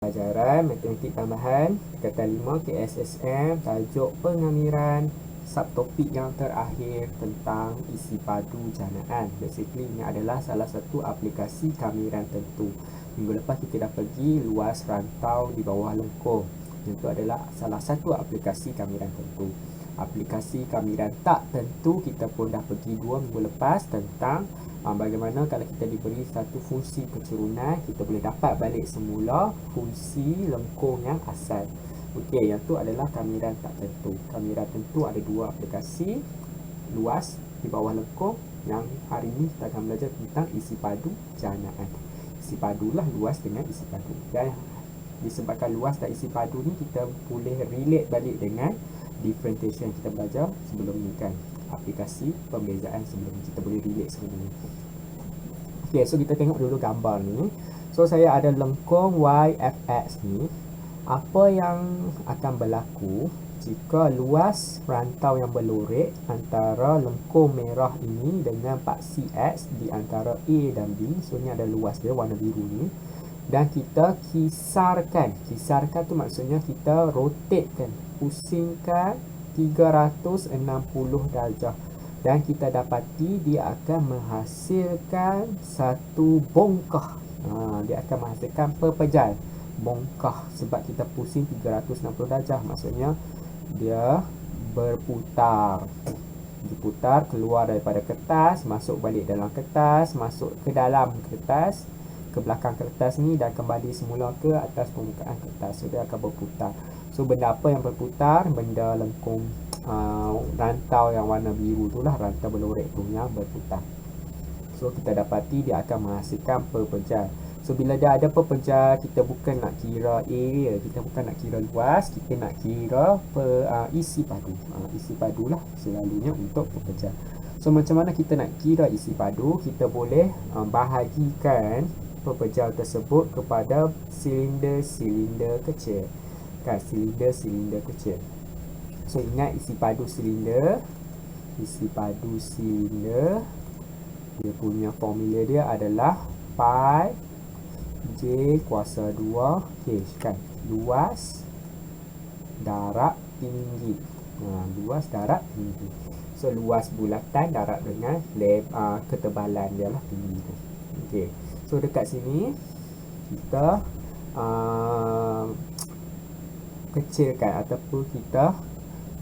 Pelajaran Matematik Tambahan Tingkatan 5 KSSM, tajuk pengamiran, subtopik yang terakhir tentang isi padu janaan. Basically ini adalah salah satu aplikasi kamiran tentu. Minggu lepas kita dah pergi luas rantau di bawah lengkung. Itu adalah salah satu aplikasi kamiran tentu. Aplikasi kamiran tak tentu kita pun dah pergi 2 minggu lepas tentang bagaimana kalau kita diberi satu fungsi keturunan, kita boleh dapat balik semula fungsi lengkung yang asal. Okey, yang tu adalah kamiran tak tentu. Kamiran tentu ada 2 aplikasi, luas di bawah lengkung. Yang hari ini kita akan belajar tentang isi padu janaan. Isi padulah luas dengan isi padu. Dan disebabkan luas dan isi padu ni, kita boleh relate balik dengan differentiation yang kita belajar sebelum ni kan. Aplikasi pembezaan sebelum ni kita boleh relate sebenarnya. Okey, so kita tengok dulu gambar ni. So saya ada lengkung YFX ni. Apa yang akan berlaku jika luas rantau yang berlorek antara lengkung merah ini dengan paksi X di antara A dan B. So ni ada luas dia warna biru ni. Dan kita kisarkan. Kisarkan tu maksudnya kita rotatekan, pusingkan 360 darjah. Dan kita dapati dia akan menghasilkan satu bongkah. Dia akan menghasilkan pepejal bongkah sebab kita pusing 360 darjah. Maksudnya dia berputar. Diputar keluar daripada kertas, masuk balik dalam kertas, masuk ke dalam kertas, ke belakang kertas ni dan kembali semula ke atas permukaan kertas. So dia akan berputar. So benda apa yang berputar? Benda lengkung rantau yang warna biru tu lah, rantau berlorek tu yang berputar. So kita dapati dia akan menghasilkan pepejal. So bila dia ada pepejal, kita bukan nak kira area, kita bukan nak kira luas, kita nak kira isi padu. Isi padu lah selalunya untuk pepejal. So macam mana kita nak kira isi padu? Kita boleh bahagikan pepejal tersebut kepada silinder-silinder kecil. Kan, silinder-silinder kecil. So ingat isi padu silinder. Isi padu silinder, dia punya formula dia adalah pi J kuasa 2 H kan. Luas darab tinggi. Luas darab tinggi. So luas bulatan darab dengan ketebalan dia lah, tinggi tu. Okey. So dekat sini kita kecilkan ataupun kita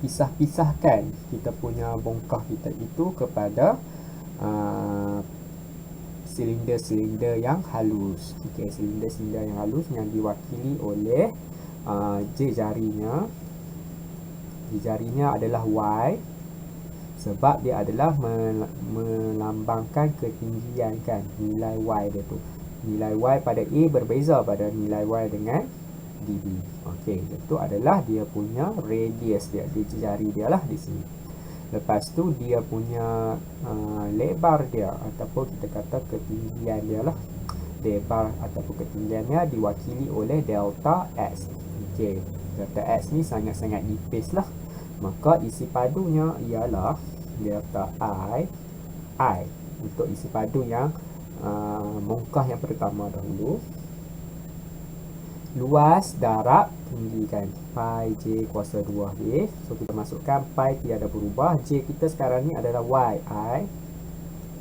pisah-pisahkan kita punya bongkah kita itu kepada silinder-silinder yang halus. Okey, silinder-silinder yang halus yang diwakili oleh jarinya. Jarinya adalah Y sebab dia adalah melambangkan ketinggian kan, nilai Y dia tu. Nilai Y pada A berbeza pada nilai Y dengan dB. Okey, itu adalah dia punya radius dia, jari dia lah di sini. Lepas tu dia punya lebar dia ataupun kita kata ketinggian dia lah. Lebar ataupun ketinggiannya diwakili oleh delta X. Okey, delta X ni sangat-sangat nipis lah. Maka isi padunya ialah delta I untuk isi padu yang bongkah yang pertama dahulu. Luas darab tinggi kan, pi J kuasa 2 H. So kita masukkan pi tiada berubah. J kita sekarang ni adalah yi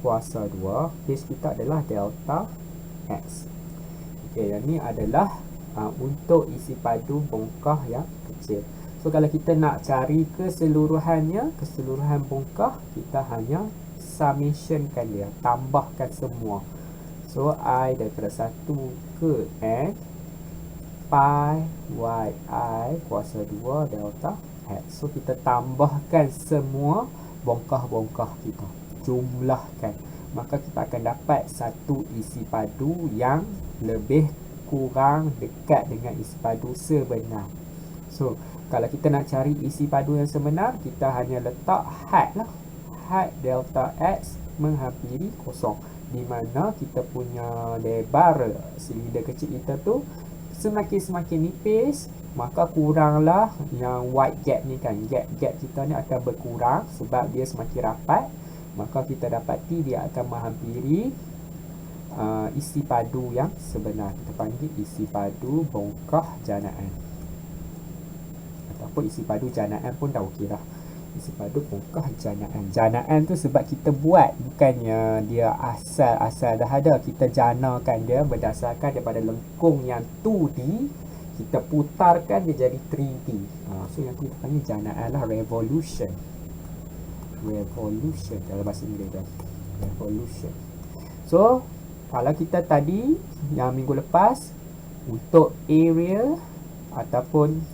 kuasa 2. H kita adalah delta X. Okey, yang ni adalah untuk isi padu bongkah yang kecil. So kalau kita nak cari keseluruhan bongkah, kita hanya summationkan dia, tambahkan semua. So I daripada 1 ke N pi yi kuasa 2 delta X. So kita tambahkan semua bongkah-bongkah kita, jumlahkan, maka kita akan dapat satu isi padu yang lebih kurang dekat dengan isi padu sebenar. So kalau kita nak cari isi padu yang sebenar, kita hanya letak had lah. Had delta X menghampiri kosong, di mana kita punya lebar silinder kecil kita tu semakin nipis, maka kuranglah yang wide gap ni kan. Gap kita ni akan berkurang sebab dia semakin rapat. Maka kita dapati dia akan menghampiri isi padu yang sebenar. Kita panggil isi padu bongkah janaan. Ataupun isi padu janaan pun dah okey lah. Isi padu bongkah janaan. Janaan tu sebab kita buat, bukannya dia asal dah ada. Kita janakan dia berdasarkan daripada lengkung yang 2D, kita putarkan dia jadi 3D. So yang tu kita panggil janaan lah, revolution. Revolution dalam bahasa Inggeris tu. Revolution. So kalau kita tadi yang minggu lepas, untuk area ataupun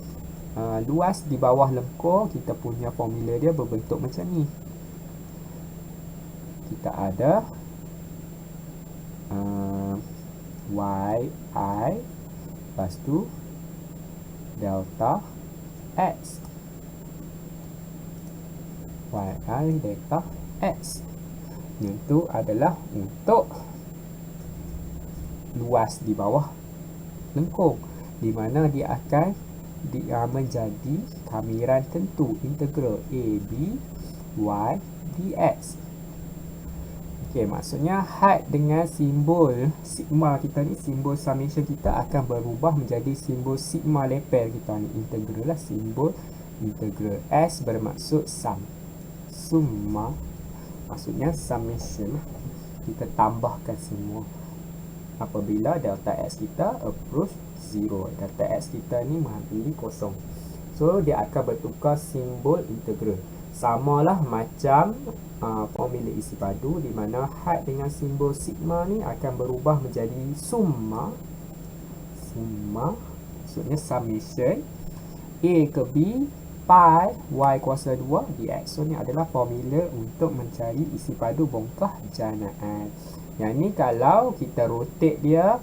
luas di bawah lengkung, kita punya formula dia berbentuk macam ni. Kita ada yi lepas tu delta x. yi delta x. Yang tu adalah untuk luas di bawah lengkung, di mana dia akan menjadi kamiran tentu integral a b y dx. Okey, maksudnya had dengan simbol sigma kita ni, simbol summation kita akan berubah menjadi simbol sigma leper kita ni, integral lah, simbol integral. S bermaksud sum, summa maksudnya summation lah. Kita tambahkan semua apabila delta x kita approach 0. Delta x kita ni menghampiri kosong. So dia akan bertukar simbol integral. Samalah macam formula isi padu, di mana had dengan simbol sigma ni akan berubah menjadi summa. Summa maksudnya summation a ke b pi y kuasa 2 dx. So ni adalah formula untuk mencari isi padu bongkah janaan. Yang ni kalau kita rotate dia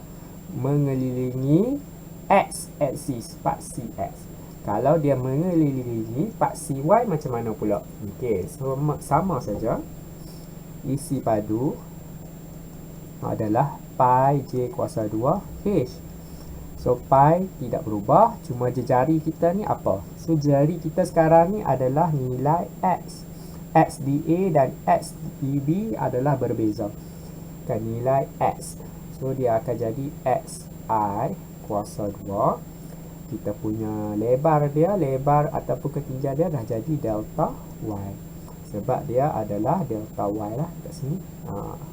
mengelilingi x axis, paksi x. Kalau dia mengelilingi paksi y macam mana pula? Okey, so sama saja. Isi padu adalah pi j kuasa 2 h. So pi tidak berubah, cuma jari kita ni apa? So jari kita sekarang ni adalah nilai x. X di A dan x di B adalah berbeza. Kan nilai x. So dia akan jadi xi kuasa 2. Kita punya lebar dia, lebar ataupun ketinggian dia dah jadi delta y. Sebab dia adalah delta y lah kat sini.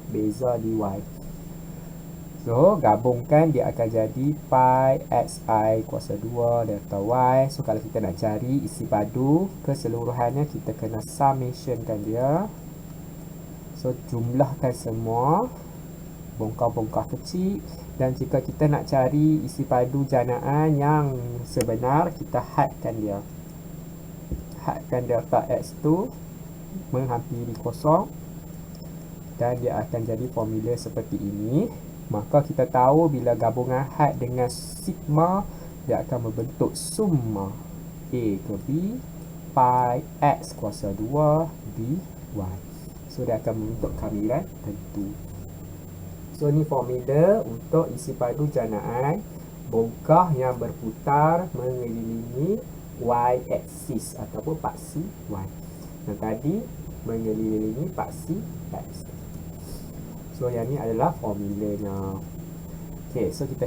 Beza di y. So gabungkan dia akan jadi pi xi kuasa 2 delta y. So kalau kita nak cari isi padu keseluruhannya, kita kena summationkan dia. So jumlahkan semua, bongkar-bongkar kecil. Dan jika kita nak cari isi padu janaan yang sebenar, kita hadkan dia. Hadkan delta x tu menghampiri kosong, dan dia akan jadi formula seperti ini. Maka kita tahu bila gabungan had dengan sigma, dia akan membentuk summa a ke b pi x kuasa 2 dy. So dia akan membentuk kamiran tentu. So ni formula untuk isi padu janaan bongkah yang berputar mengelilingi y axis ataupun paksi y. Yang tadi mengelilingi paksi x. So yang ni adalah formulanya. Okay, so kita